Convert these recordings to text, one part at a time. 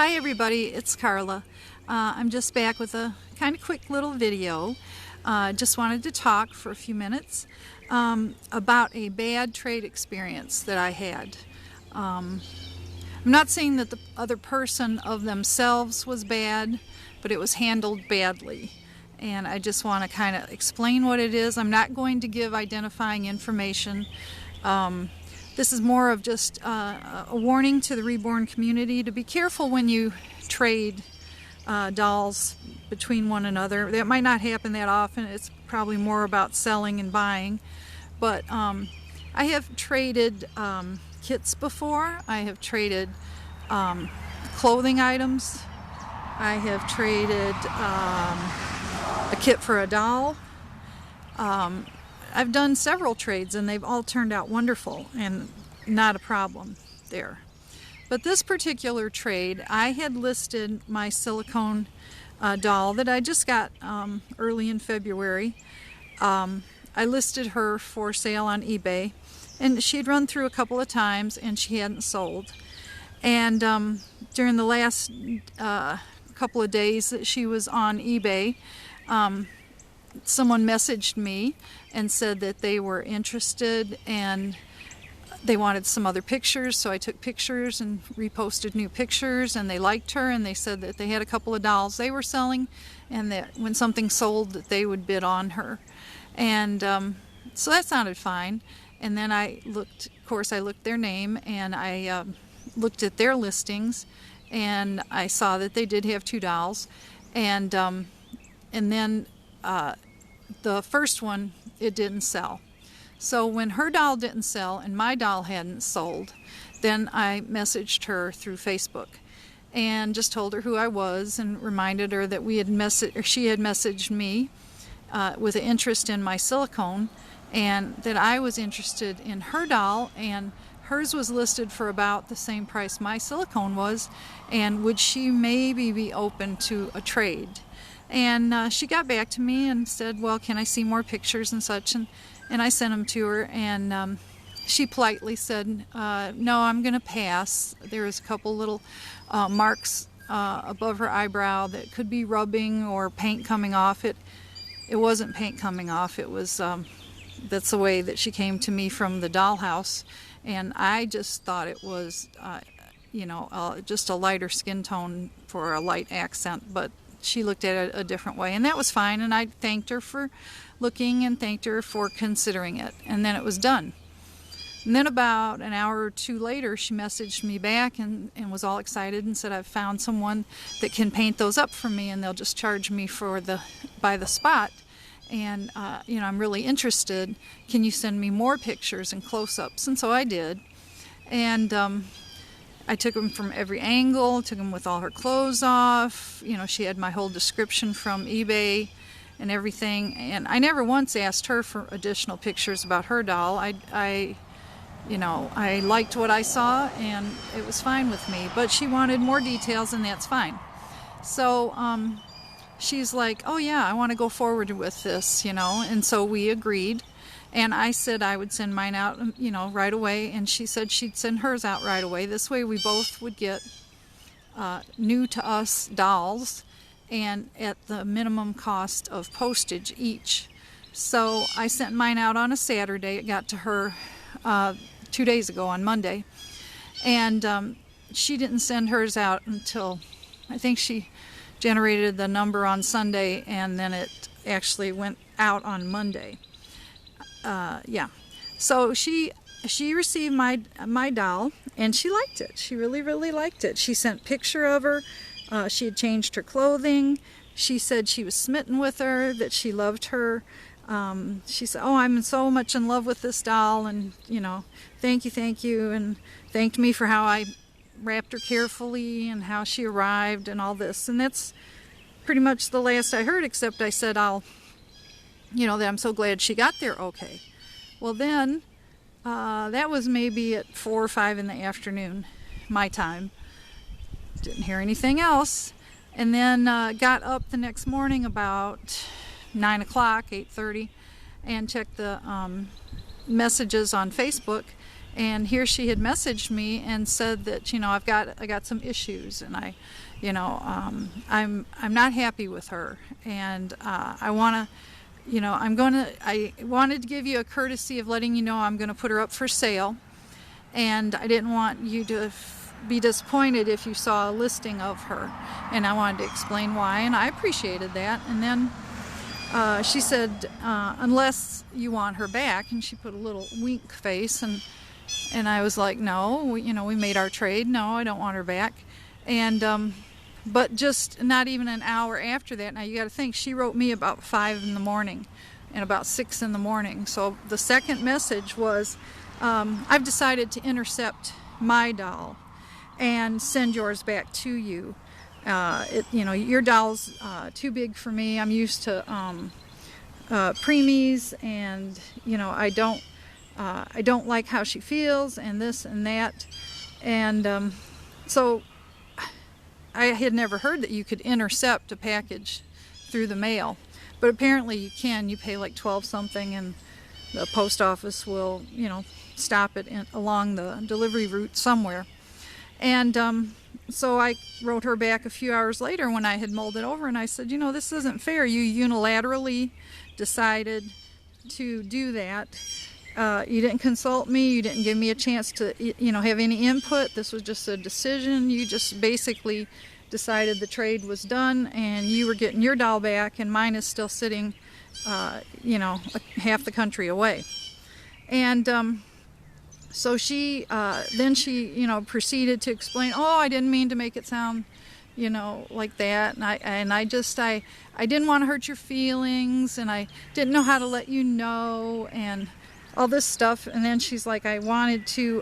Hi everybody, it's Carla. I'm just back with a kind of quick little video. Just wanted to talk for a few minutes about a bad trade experience that I had. I'm not saying that the other person of themselves was bad, but it was handled badly. And I just want to kind of explain what it is. I'm not going to give identifying information. This is more of just a warning to the Reborn community to be careful when you trade dolls between one another. That might not happen that often. It's probably more about selling and buying. But I have traded kits before. I have traded clothing items. I have traded a kit for a doll. I've done several trades and they've all turned out wonderful and not a problem there. But this particular trade, I had listed my silicone doll that I just got early in February. I listed her for sale on eBay, and she had run through a couple of times and she hadn't sold. And during the last couple of days that she was on eBay, someone messaged me and said that they were interested and they wanted some other pictures, so I took pictures and reposted new pictures, and they liked her and they said that they had a couple of dolls they were selling and that when something sold that they would bid on her. And so that sounded fine. And then I looked, of course I looked their name and I looked at their listings and I saw that they did have two dolls. And then the first one, it didn't sell. So when her doll didn't sell and my doll hadn't sold, then I messaged her through Facebook and just told her who I was and reminded her that she had messaged me with an interest in my silicone and that I was interested in her doll, and hers was listed for about the same price my silicone was, and would she maybe be open to a trade. And she got back to me and said, well, can I see more pictures and such, and I sent them to her, and she politely said, no, I'm going to pass. There was a couple little marks above her eyebrow that could be rubbing or paint coming off. It wasn't paint coming off. It was, that's the way that she came to me from the dollhouse, and I just thought it was, just a lighter skin tone for a light accent, but she looked at it a different way, and that was fine, and I thanked her for looking and thanked her for considering it, and then it was done. And then about an hour or two later, she messaged me back and was all excited and said, I've found someone that can paint those up for me, and they'll just charge me by the spot, and I'm really interested. Can you send me more pictures and close-ups? And so I did, and I took them from every angle, took them with all her clothes off. She had my whole description from eBay and everything, and I never once asked her for additional pictures about her doll. I liked what I saw and it was fine with me, but she wanted more details, and that's fine. So she's like, oh yeah, I want to go forward with this, and so we agreed. And I said I would send mine out, right away, and she said she'd send hers out right away. This way we both would get new to us dolls, and at the minimum cost of postage each. So I sent mine out on a Saturday. It got to her 2 days ago on Monday, and she didn't send hers out until, I think she generated the number on Sunday, and then it actually went out on Monday. So she received my doll, and she liked it. She really, really liked it. She sent a picture of her. She had changed her clothing. She said she was smitten with her, that she loved her. She said, oh, I'm so much in love with this doll, and thank you, and thanked me for how I wrapped her carefully and how she arrived and all this. And that's pretty much the last I heard, except I said that I'm so glad she got there okay. Well then, that was maybe at 4 or 5 in the afternoon, my time. Didn't hear anything else. And then got up the next morning about 9 o'clock, 8:30, and checked the messages on Facebook, And here she had messaged me and said that, I got some issues, and I'm not happy with her, and I wanted to give you a courtesy of letting you know I'm going to put her up for sale, and I didn't want you to be disappointed if you saw a listing of her, and I wanted to explain why, and I appreciated that. And then she said, unless you want her back, and she put a little wink face, and I was like, no, we made our trade. No, I don't want her back. And but just not even an hour after that, now you got to think, she wrote me about 5 in the morning and about 6 in the morning. So the second message was, I've decided to intercept my doll and send yours back to you. Your doll's too big for me. I'm used to preemies, and I don't like how she feels, and this and that. And so I had never heard that you could intercept a package through the mail, but apparently you can. You pay like 12 something, and the post office will stop it along the delivery route somewhere. And so I wrote her back a few hours later when I had mulled it over, and I said, this isn't fair. You unilaterally decided to do that. You didn't consult me. You didn't give me a chance to, have any input. This was just a decision. You just basically decided the trade was done, and you were getting your doll back, and mine is still sitting, half the country away. And so she proceeded to explain, I didn't mean to make it sound, like that. And I didn't want to hurt your feelings, and I didn't know how to let you know, and all this stuff. And then she's like, I wanted to,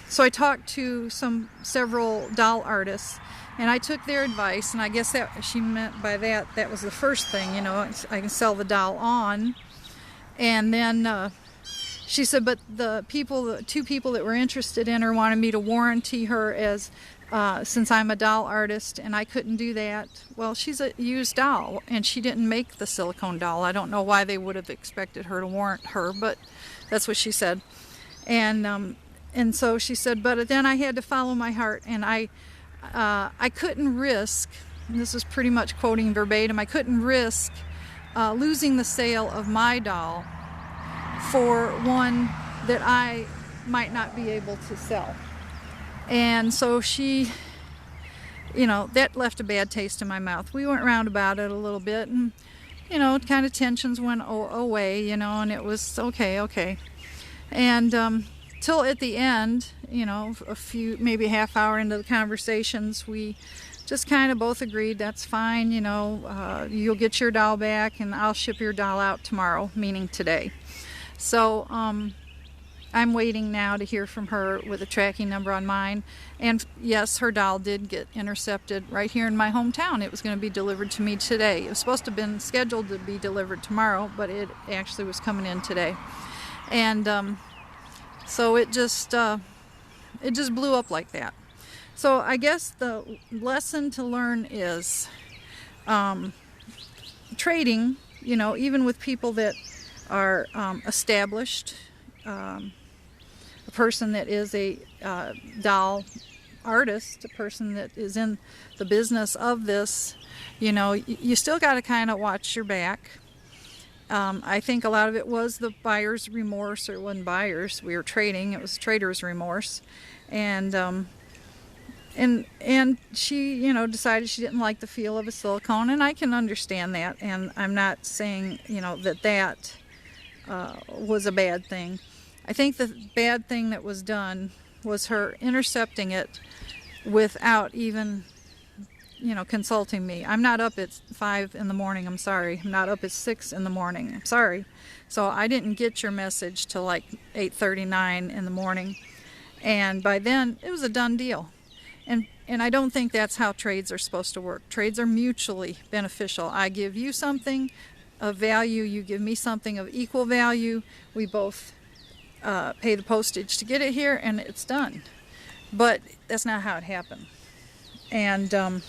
so I talked to several doll artists, and I took their advice, and I guess that she meant by that was the first thing, I can sell the doll on. And then she said, but the two people that were interested in her wanted me to warranty her as, since I'm a doll artist, and I couldn't do that. Well, she's a used doll, and she didn't make the silicone doll. I don't know why they would have expected her to warrant her, but that's what she said. And so she said, but then I had to follow my heart, and I couldn't risk, and this is pretty much quoting verbatim, I couldn't risk losing the sale of my doll for one that I might not be able to sell. And so she, that left a bad taste in my mouth. We went round about it a little bit, and kind of tensions went away, and it was okay. And till at the end, maybe a half hour into the conversations, we just kind of both agreed that's fine, you'll get your doll back, and I'll ship your doll out tomorrow, meaning today. So I'm waiting now to hear from her with a tracking number on mine. And yes, her doll did get intercepted right here in my hometown. It was going to be delivered to me today. It was supposed to have been scheduled to be delivered tomorrow, but it actually was coming in today. And so it just blew up like that. So I guess the lesson to learn is trading, even with people that are established, a person that is a doll artist, a person that is in the business of this, you still got to kind of watch your back. I think a lot of it was the buyer's remorse, or it wasn't buyers, we were trading, it was trader's remorse. And she, decided she didn't like the feel of a silicone, and I can understand that, and I'm not saying, that was a bad thing. I think the bad thing that was done was her intercepting it without even, consulting me. I'm not up at 5 in the morning, I'm sorry. I'm not up at 6 in the morning, I'm sorry. So I didn't get your message till like 8:39 in the morning. And by then, it was a done deal. And I don't think that's how trades are supposed to work. Trades are mutually beneficial. I give you something of value, you give me something of equal value. We both pay the postage to get it here, and it's done. But that's not how it happened. And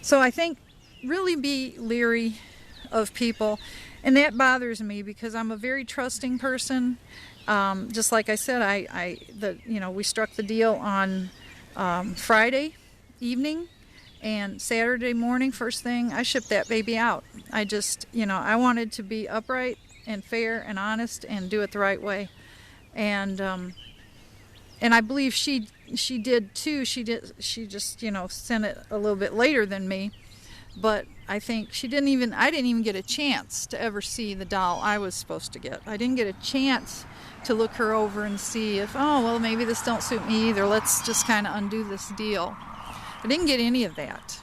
so I think really be leery of people, and that bothers me because I'm a very trusting person. Just like I said, we struck the deal on Friday evening, and Saturday morning, first thing, I shipped that baby out. I just, I wanted to be upright and fair and honest and do it the right way. And I believe she did too. She just, sent it a little bit later than me. But I think I didn't even get a chance to ever see the doll I was supposed to get. I didn't get a chance to look her over and see if, oh, well, maybe this don't suit me either. Let's just kind of undo this deal. I didn't get any of that.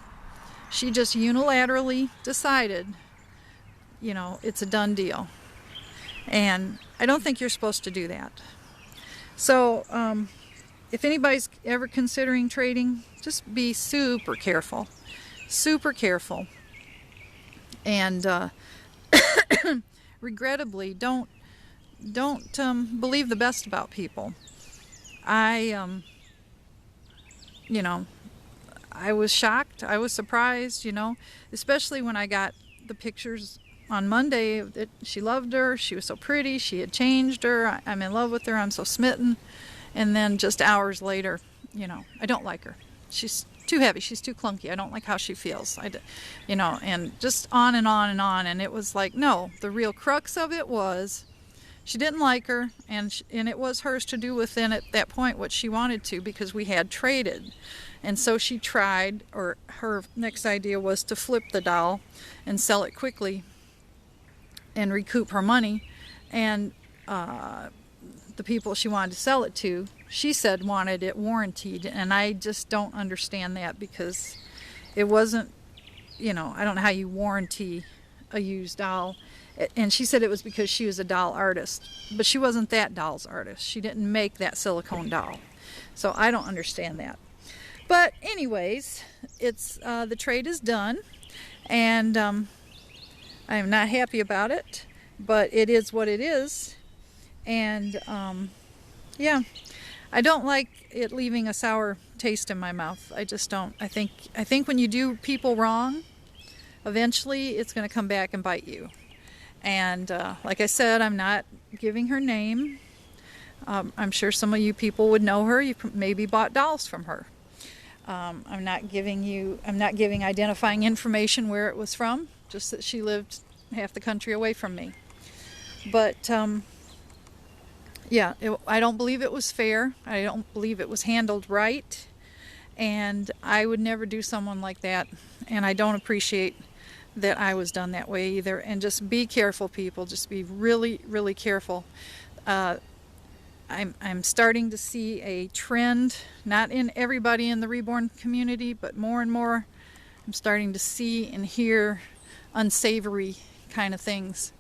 She just unilaterally decided, it's a done deal. And I don't think you're supposed to do that. So, if anybody's ever considering trading, just be super careful. Super careful. And regrettably, don't believe the best about people. I was shocked. I was surprised, especially when I got the pictures on Monday that she loved her. She was so pretty. She had changed her. I'm in love with her. I'm so smitten. And then just hours later, I don't like her. She's too heavy. She's too clunky. I don't like how she feels. And just on and on and on. And it was like, no, the real crux of it was she didn't like her, and it was hers to do within at that point what she wanted to, because we had traded. And so she tried, or her next idea was to flip the doll and sell it quickly and recoup her money. And the people she wanted to sell it to, she said wanted it warranted, and I just don't understand that, because it wasn't, I don't know how you warranty a used doll. And she said it was because she was a doll artist, but she wasn't that doll's artist. She didn't make that silicone doll. So I don't understand that. But anyways, it's the trade is done, and I am not happy about it, but it is what it is. And yeah, I don't like it leaving a sour taste in my mouth. I just don't. I think when you do people wrong, eventually it's going to come back and bite you. And like I said, I'm not giving her name. I'm sure some of you people would know her. You maybe bought dolls from her. I'm not giving identifying information where it was from, just that she lived half the country away from me. But yeah, I don't believe it was fair. I don't believe it was handled right. And I would never do someone like that. And I don't appreciate that I was done that way either. And just be careful, people. Just be really, really careful. I'm starting to see a trend, not in everybody in the Reborn community, but more and more I'm starting to see and hear unsavory kind of things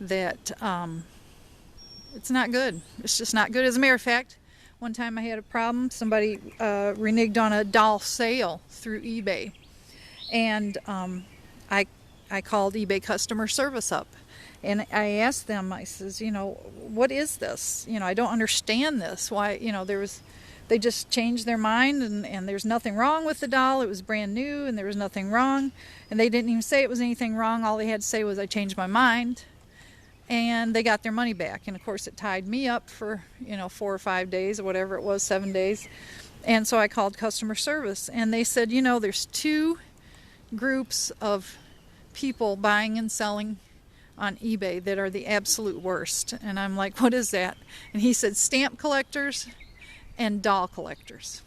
that it's not good. It's just not good. As a matter of fact, one time I had a problem. Somebody reneged on a doll sale through eBay. And I called eBay customer service up, and I asked them, I says, what is this? I don't understand this. Why, they just changed their mind, and there's nothing wrong with the doll. It was brand new, and there was nothing wrong. And they didn't even say it was anything wrong. All they had to say was, I changed my mind. And they got their money back. And of course it tied me up for, 4 or 5 days or whatever it was, 7 days. And so I called customer service, and they said, there's 2 groups of people buying and selling on eBay that are the absolute worst. And I'm like, what is that? And he said, stamp collectors and doll collectors.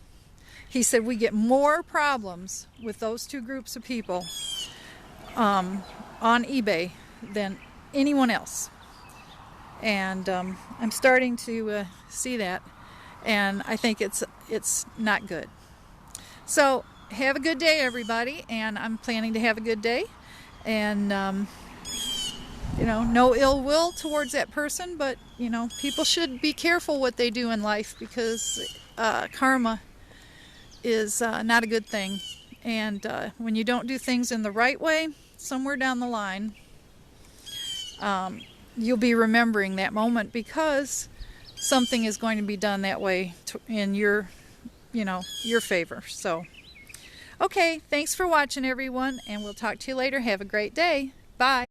He said, we get more problems with those 2 groups of people on eBay than anyone else. And I'm starting to see that, and I think it's not good. So have a good day, everybody, and I'm planning to have a good day. And no ill will towards that person, but people should be careful what they do in life, because karma is not a good thing. And when you don't do things in the right way, somewhere down the line, you'll be remembering that moment, because something is going to be done that way in your favor. So, okay, thanks for watching, everyone, and we'll talk to you later. Have a great day. Bye.